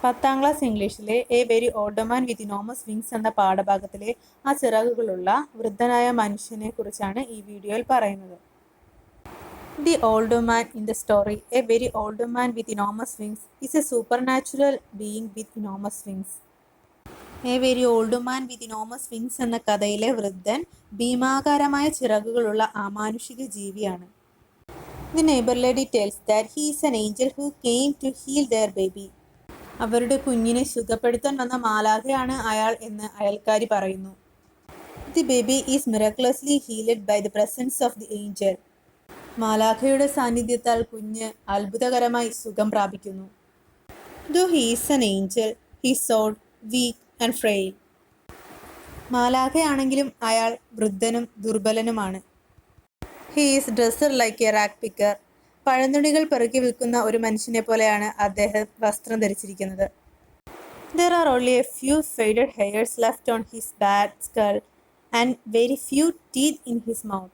10ാം class ഇംഗ്ലീഷിലെ a very old man with enormous wings എന്ന പാഠഭാഗത്തിലെ ആ ചിറകുകളുള്ള വൃദ്ധനായ മനുഷ്യനെ കുറിച്ചാണ് ഈ വീഡിയോയിൽ പറയുന്നത്. The old man in the story a very old man with enormous wings is a supernatural being with enormous wings. A very old man with enormous wings എന്ന കഥയിലെ വൃദ്ധൻ ഭീമാകാരമായ ചിറകുകളുള്ള അമാനുഷിക ജീവിയാണ്. The neighbour lady tells that he is an angel who came to heal their baby. അവരുടെ കുഞ്ഞിനെ സുഖപ്പെടുത്താൻ വന്ന മാലാഖയാണ് അയാൾ എന്ന് അയൽക്കാരി പറയുന്നു. The baby is miraculously healed by the presence of the angel. മാലാഖയുടെ സാന്നിധ്യത്താൽ കുഞ്ഞ് അത്ഭുതകരമായി സുഖം പ്രാപിക്കുന്നു. Though he is an angel he is so weak and frail. മാലാഖയാണെങ്കിലും അയാൾ വൃദ്ധനും ദുർബലനുമാണ്. He is dressed like a rag picker. പഴന്തുണികൾ പെറുക്കി വിൽക്കുന്ന ഒരു മനുഷ്യനെ പോലെയാണ് അദ്ദേഹം വസ്ത്രം ധരിച്ചിരിക്കുന്നത്. There are only a few faded hairs left on his bad skull and very few teeth in his mouth.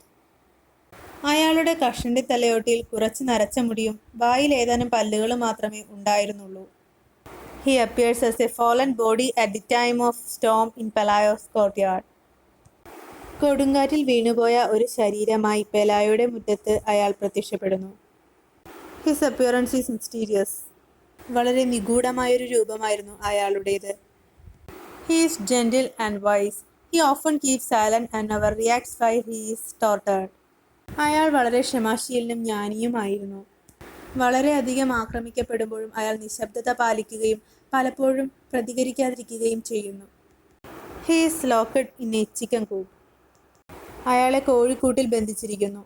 അയാളുടെ കഷണ്ടി തലയോട്ടിയിൽ കുറച്ച് നരച്ച മുടിയും വായിൽ ഏതാനും പല്ലുകളും മാത്രമേ ഉണ്ടായിരുന്നുള്ളൂ. He appears as a fallen body at the time of storm in Pelayo's courtyard. കൊടുങ്കാറ്റിൽ വീണുപോയ ഒരു ശരീരമായി പെലായുടെ മുറ്റത്ത് അയാൾ പ്രത്യക്ഷപ്പെടുന്നു. His appearance is mysterious. വളരെ നിഗൂഢമായൊരു രൂപമായിരുന്നു അയാളുടേത്. He is gentle and wise. He often keeps silent and never reacts while he is tortured. അയാൾ വളരെ ക്ഷമാശീലനും ജ്ഞാനിയുമായിരുന്നു. വളരെയധികം ആക്രമിക്കപ്പെടുമ്പോഴും അയാൾ നിശബ്ദത പാലിക്കുകയും പലപ്പോഴും പ്രതികരിക്കാതിരിക്കുകയും ചെയ്യുന്നു. He is locked in a chicken coop. അയാളെ കോഴിക്കൂട്ടിൽ ബന്ധിച്ചിരിക്കുന്നു.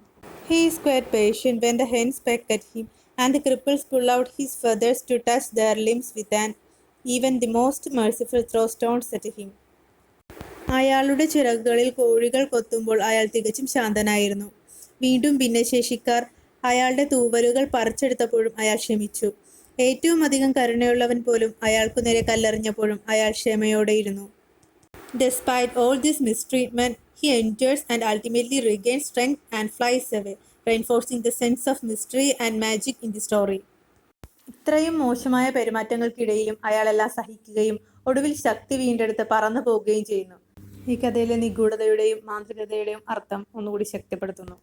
He is quite patient when the hens peck at him and the cripples pull out his feathers to touch their limbs with, and even the most merciful throw stones at him. അയാളുടെ ചിറകുകളിൽ കോഴികൾ കൊത്തുമ്പോൾ അയാൾ തികച്ചും ശാന്തനായിരുന്നു. വീണ്ടും ഭിന്നശേഷിക്കാർ അയാളുടെ തൂവലുകൾ പറിച്ചെടുത്തപ്പോഴും അയാൾ ക്ഷമിച്ചു. ഏറ്റവും അധികം കരുണയുള്ളവൻ പോലും അയാൾക്കു നേരെ കല്ലെറിഞ്ഞപ്പോഴും അയാൾ ക്ഷമയോടെയിരുന്നു. Despite all this mistreatment, he endures and ultimately regains strength and flies away, reinforcing the sense of mystery and magic in the story. ഇത്രയും മോശമായ പെരുമാറ്റങ്ങൾക്കിടയിലും അയാളെല്ലാം സഹിക്കുകയും ഒടുവിൽ ശക്തി വീണ്ടെടുത്ത് പറന്നു പോവുകയും ചെയ്യുന്നു. ഈ കഥയിലെ നിഗൂഢതയുടെയും മാന്ത്രികതയുടെയും അർത്ഥം ഒന്നുകൂടി ശക്തിപ്പെടുത്തുന്നു.